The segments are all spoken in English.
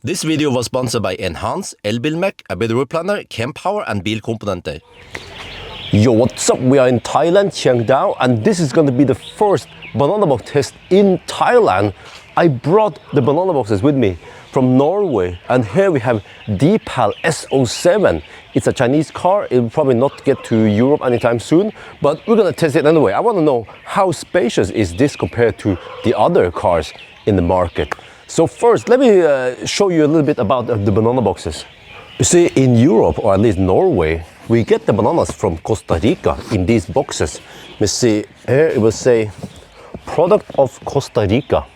This video was sponsored by Enhance, Elbilmek, ABRP Planner, Kempower and Bilkomponenter. Yo, what's up? We are in Thailand, Chiang Dao, and this is going to be the first banana box test in Thailand. I brought the banana boxes with me from Norway, and here we have Deepal S07. It's a Chinese car. It will probably not get to Europe anytime soon, but we're going to test it anyway. I want to know how spacious is this compared to the other cars in the market. So first, let me show you a little bit about the banana boxes. You see, in Europe, or at least Norway, we get the bananas from Costa Rica in these boxes. You see, here it will say, product of Costa Rica.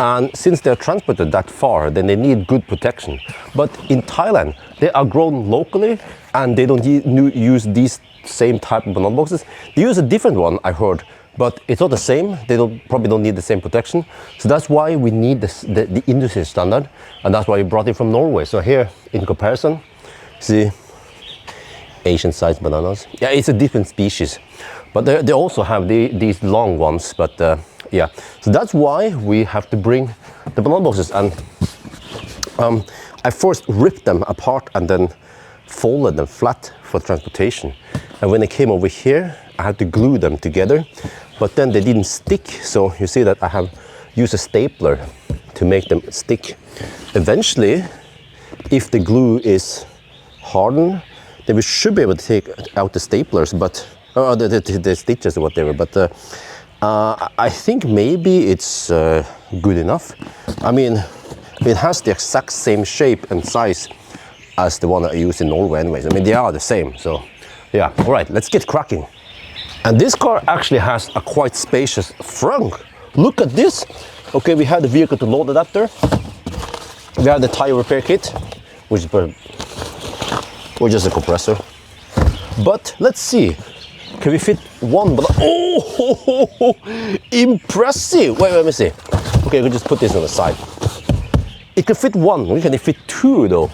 And since they're transported that far, then they need good protection. But in Thailand, they are grown locally and they don't use these same type of banana boxes. They use a different one, I heard, but it's not the same. They probably don't need the same protection. So that's why we need the industry standard, and that's why we brought it from Norway. So here, in comparison, see, Asian sized bananas. Yeah, it's a different species, but they also have these long ones, but yeah. So that's why we have to bring the banana boxes, and I first ripped them apart and then folded them flat for transportation. And when they came over here, I had to glue them together, but then they didn't stick. So you see that I have used a stapler to make them stick. Eventually, if the glue is hardened, then we should be able to take out the staplers, but the stitches or whatever. But I think maybe it's good enough. I mean, it has the exact same shape and size as the one that I used in Norway anyways. I mean, they are the same, so yeah. All right, let's get cracking. And this car actually has a quite spacious front. Look at this. Okay, we have the vehicle to load adapter. We have the tire repair kit, which is just a compressor. But let's see. Can we fit one? Oh, impressive! Wait, let me see. Okay, we just put this on the side. It can fit one. We can fit two though.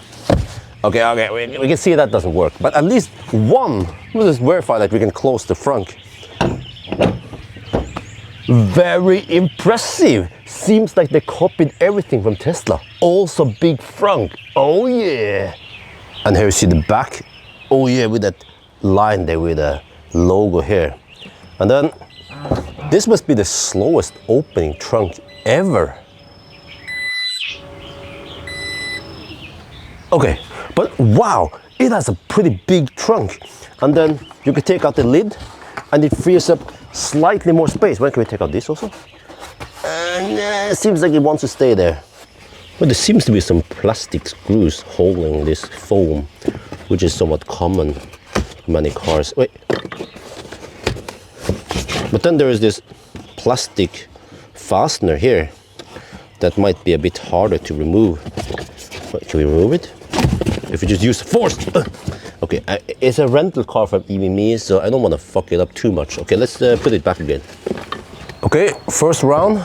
Okay, we can see that doesn't work. But at least one. We'll just verify that we can close the front. Very impressive. Seems like they copied everything from Tesla. Also big front. Oh yeah. And here you see the back. Oh yeah, with that line there with a logo here. And then this must be the slowest opening trunk ever. Okay, but wow, it has a pretty big trunk. And then you can take out the lid and it frees up slightly more space. When can we take out this also? And it seems like it wants to stay there. But there seems to be some plastic screws holding this foam, which is somewhat common in many cars. Wait. But then there is this plastic fastener here that might be a bit harder to remove. Wait, can we remove it? If we just use force. Okay, it's a rental car from EVMe, so I don't want to fuck it up too much. Okay, let's put it back again. Okay, first round.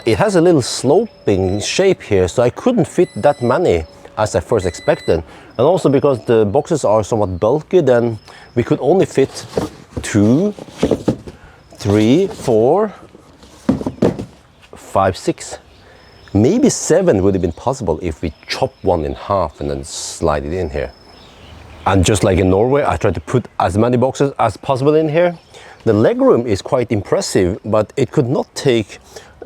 It has a little sloping shape here, so I couldn't fit that many as I first expected. And also because the boxes are somewhat bulky, then we could only fit 2, 3, 4, 5, 6. Maybe 7 would have been possible if we chop one in half and then slide it in here. And just like in Norway, I tried to put as many boxes as possible in here. The legroom is quite impressive, but it could not take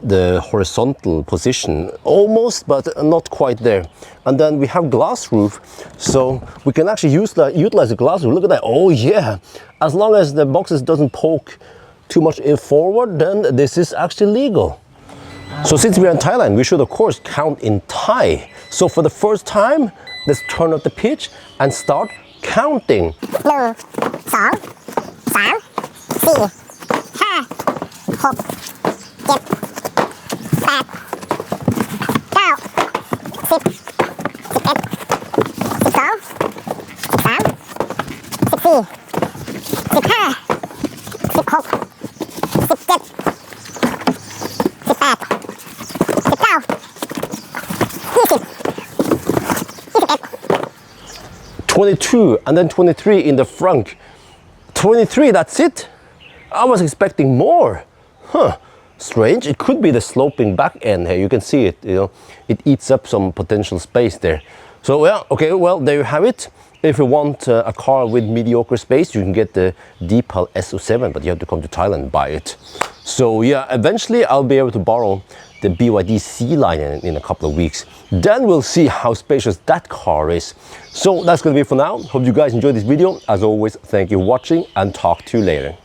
the horizontal position, almost, but not quite there. And then we have glass roof, so we can actually utilize the glass roof. Look at that. Oh yeah, as long as the boxes doesn't poke too much in forward, then this is actually legal. So since we are in Thailand, we should of course count in Thai. So for the first time, let's turn up the pitch and start counting. 1, 2, 3, 4, 5, 6, 7, 8, 9, 10, 11, 12, 13, 14, 15, 16, 17, 18, 22 and then 23 in the front. 23, that's it? I was expecting more. Huh. strange. It could be the sloping back end here. You can see it, you know, it eats up some potential space there. So yeah, okay, well, there you have it. If you want a car with mediocre space, you can get the Deepal S07, but you have to come to Thailand and buy it. So yeah, eventually I'll be able to borrow the BYD C-Line in a couple of weeks. Then we'll see how spacious that car is. So that's gonna be it for now. Hope you guys enjoyed this video. As always, thank you for watching and talk to you later.